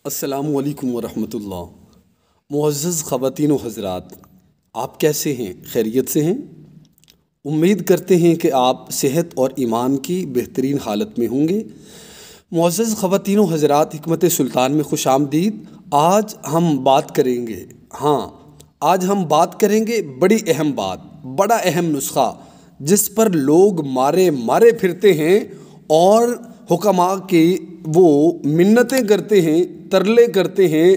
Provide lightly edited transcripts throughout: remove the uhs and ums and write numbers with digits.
السلام علیکم ورحمۃ اللہ۔ معزز خواتین و حضرات، آپ کیسے ہیں؟ خیریت سے ہیں؟ امید کرتے ہیں کہ آپ صحت اور ایمان کی بہترین حالت میں ہوں گے۔ معزز خواتین و حضرات، حکمت سلطان میں خوش آمدید۔ آج ہم بات کریں گے بڑی اہم بات، بڑا اہم نسخہ جس پر لوگ مارے پھرتے ہیں اور حکماء کی وہ منتیں کرتے ہیں، ترلے کرتے ہیں،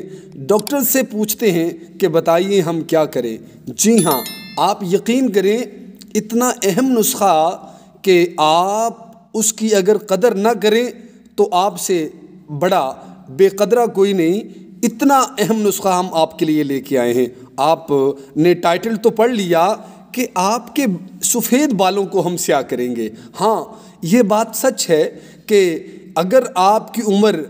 ڈاکٹر سے پوچھتے ہیں کہ بتائیے ہم کیا کریں۔ جی ہاں، آپ یقین کریں، اتنا اہم نسخہ کہ آپ اس کی اگر قدر نہ کریں تو آپ سے بڑا بے قدرہ کوئی نہیں۔ اتنا اہم نسخہ ہم آپ کے لیے لے کے آئے ہیں۔ آپ نے ٹائٹل تو پڑھ لیا کہ آپ کے سفید بالوں کو ہم سیاہ کریں گے۔ ہاں، یہ بات سچ ہے کہ اگر آپ کی عمر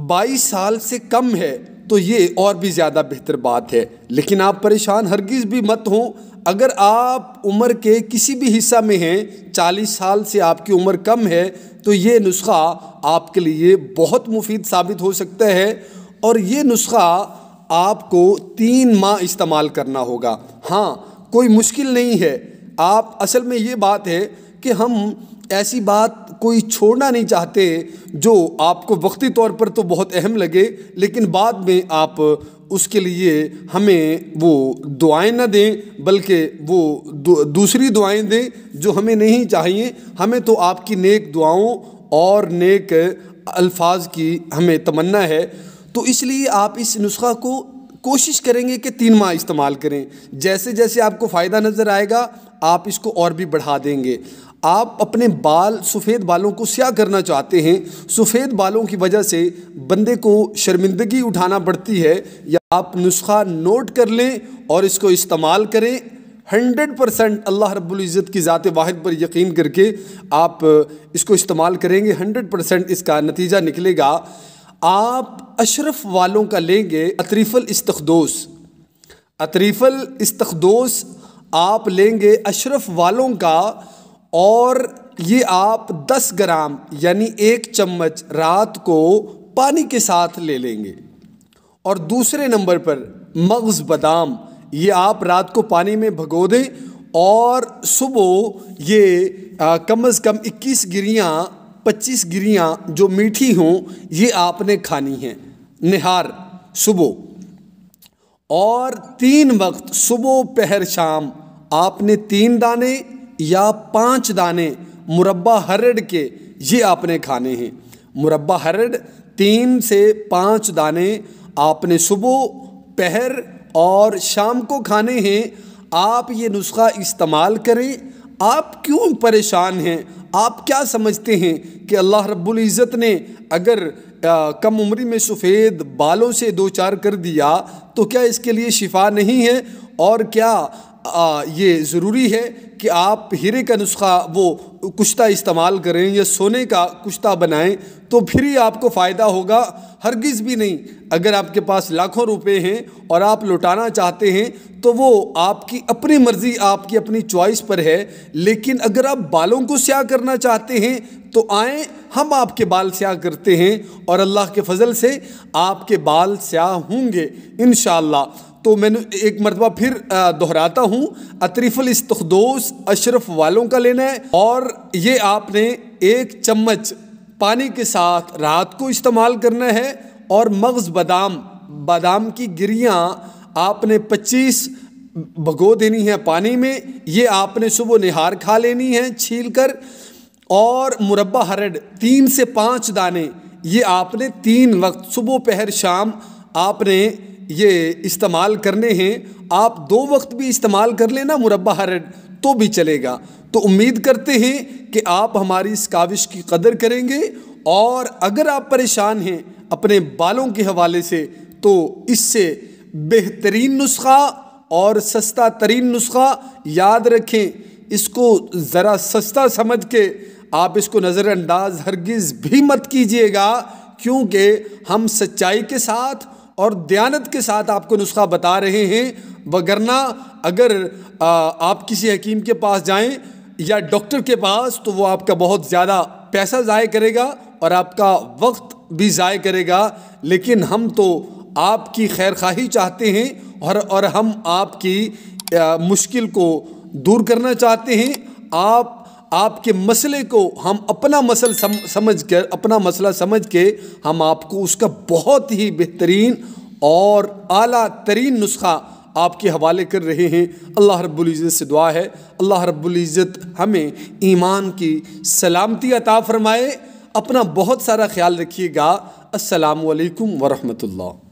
22 سال سے کم ہے تو یہ اور بھی زیادہ بہتر بات ہے، لیکن آپ پریشان ہرگز بھی مت ہوں۔ اگر آپ عمر کے کسی بھی حصہ میں ہیں، 40 سال سے آپ کی عمر کم ہے، تو یہ نسخہ آپ کے لیے بہت مفید ثابت ہو سکتا ہے، اور یہ نسخہ آپ کو 3 ماہ استعمال کرنا ہوگا۔ ہاں، کوئی مشکل نہیں ہے۔ آپ اصل میں یہ بات ہے کہ ہم ایسی بات کوئی چھوڑنا نہیں چاہتے جو آپ کو وقتی طور پر تو بہت اہم لگے، لیکن بعد میں آپ اس کے لیے ہمیں وہ دعائیں نہ دیں، بلکہ وہ دوسری دعائیں دیں جو ہمیں نہیں چاہیے۔ ہمیں تو آپ کی نیک دعاؤں اور نیک الفاظ کی ہمیں تمنا ہے، تو اس لیے آپ اس نسخہ کو کوشش کریں گے کہ 3 ماہ استعمال کریں۔ جیسے جیسے آپ کو فائدہ نظر آئے گا، آپ اس کو اور بھی بڑھا دیں گے۔ آپ اپنے سفید بالوں کو سیاہ کرنا چاہتے ہیں، سفید بالوں کی وجہ سے بندے کو شرمندگی اٹھانا پڑتی ہے، یا آپ نسخہ نوٹ کر لیں اور اس کو استعمال کریں۔ 100% اللہ رب العزت کی ذات واحد پر یقین کر کے آپ اس کو استعمال کریں گے، 100% اس کا نتیجہ نکلے گا۔ آپ اشرف والوں کا لیں گے اطریف الاستخدوس آپ لیں گے اشرف والوں کا، اور یہ آپ 10 گرام یعنی 1 چمچ رات کو پانی کے ساتھ لے لیں گے۔ اور دوسرے نمبر پر مغز بادام، یہ آپ رات کو پانی میں بھگو دیں، اور صبح یہ کم از کم 21 گریاں 25 گریاں جو میٹھی ہوں یہ آپ نے کھانی ہیں نہار صبح، اور 3 وقت صبح پہر شام آپ نے 3 دانے یا 5 دانے مربع ہرڑ کے یہ آپ نے کھانے ہیں۔ مربع ہرڑ 3 سے 5 دانے آپ نے صبح پہر اور شام کو کھانے ہیں۔ آپ یہ نسخہ استعمال کریں۔ آپ کیوں پریشان ہیں؟ آپ کیا سمجھتے ہیں کہ اللہ رب العزت نے اگر کم عمری میں سفید بالوں سے دوچار کر دیا تو کیا اس کے لیے شفا نہیں ہے؟ اور کیا یہ ضروری ہے کہ آپ ہیرے کا نسخہ وہ کشتہ استعمال کریں یا سونے کا کشتہ بنائیں تو پھر ہی آپ کو فائدہ ہوگا؟ ہرگز بھی نہیں۔ اگر آپ کے پاس لاکھوں روپے ہیں اور آپ لوٹانا چاہتے ہیں تو وہ آپ کی اپنی مرضی، آپ کی اپنی چوائس پر ہے، لیکن اگر آپ بالوں کو سیاہ کرنا چاہتے ہیں تو آئیں، ہم آپ کے بال سیاہ کرتے ہیں، اور اللہ کے فضل سے آپ کے بال سیاہ ہوں گے انشاءاللہ۔ تو میں نے ایک مرتبہ پھر دہراتا ہوں، اطریف الاستخدوس اشرف والوں کا لینا ہے، اور یہ آپ نے 1 چمچ پانی کے ساتھ رات کو استعمال کرنا ہے، اور مغز بادام کی گریاں آپ نے 25 بھگو دینی ہے پانی میں، یہ آپ نے صبح نہار کھا لینی ہے چھیل کر، اور مربع ہرڑ 3 سے 5 دانے یہ آپ نے 3 وقت صبح پہر شام آپ نے یہ استعمال کرنے ہیں۔ آپ 2 وقت بھی استعمال کر لینا مربع ہرڑ تو بھی چلے گا۔ تو امید کرتے ہیں کہ آپ ہماری اس کاوش کی قدر کریں گے، اور اگر آپ پریشان ہیں اپنے بالوں کے حوالے سے تو اس سے بہترین نسخہ اور سستا ترین نسخہ یاد رکھیں، اس کو ذرا سستا سمجھ کے آپ اس کو نظر انداز ہرگز بھی مت کیجیے گا، کیونکہ ہم سچائی کے ساتھ اور دیانت کے ساتھ آپ کو نسخہ بتا رہے ہیں، وگرنہ اگر آپ کسی حکیم کے پاس جائیں یا ڈاکٹر کے پاس تو وہ آپ کا بہت زیادہ پیسہ ضائع کرے گا اور آپ کا وقت بھی ضائع کرے گا، لیکن ہم تو آپ کی خیر خواہی چاہتے ہیں اور ہم آپ کی مشکل کو دور کرنا چاہتے ہیں۔ آپ کے مسئلے کو ہم اپنا مسئلہ سمجھ کے ہم آپ کو اس کا بہت ہی بہترین اور اعلیٰ ترین نسخہ آپ کے حوالے کر رہے ہیں۔ اللہ رب العزت سے دعا ہے اللہ رب العزت ہمیں ایمان کی سلامتی عطا فرمائے۔ اپنا بہت سارا خیال رکھیے گا۔ السلام علیکم ورحمۃ اللہ۔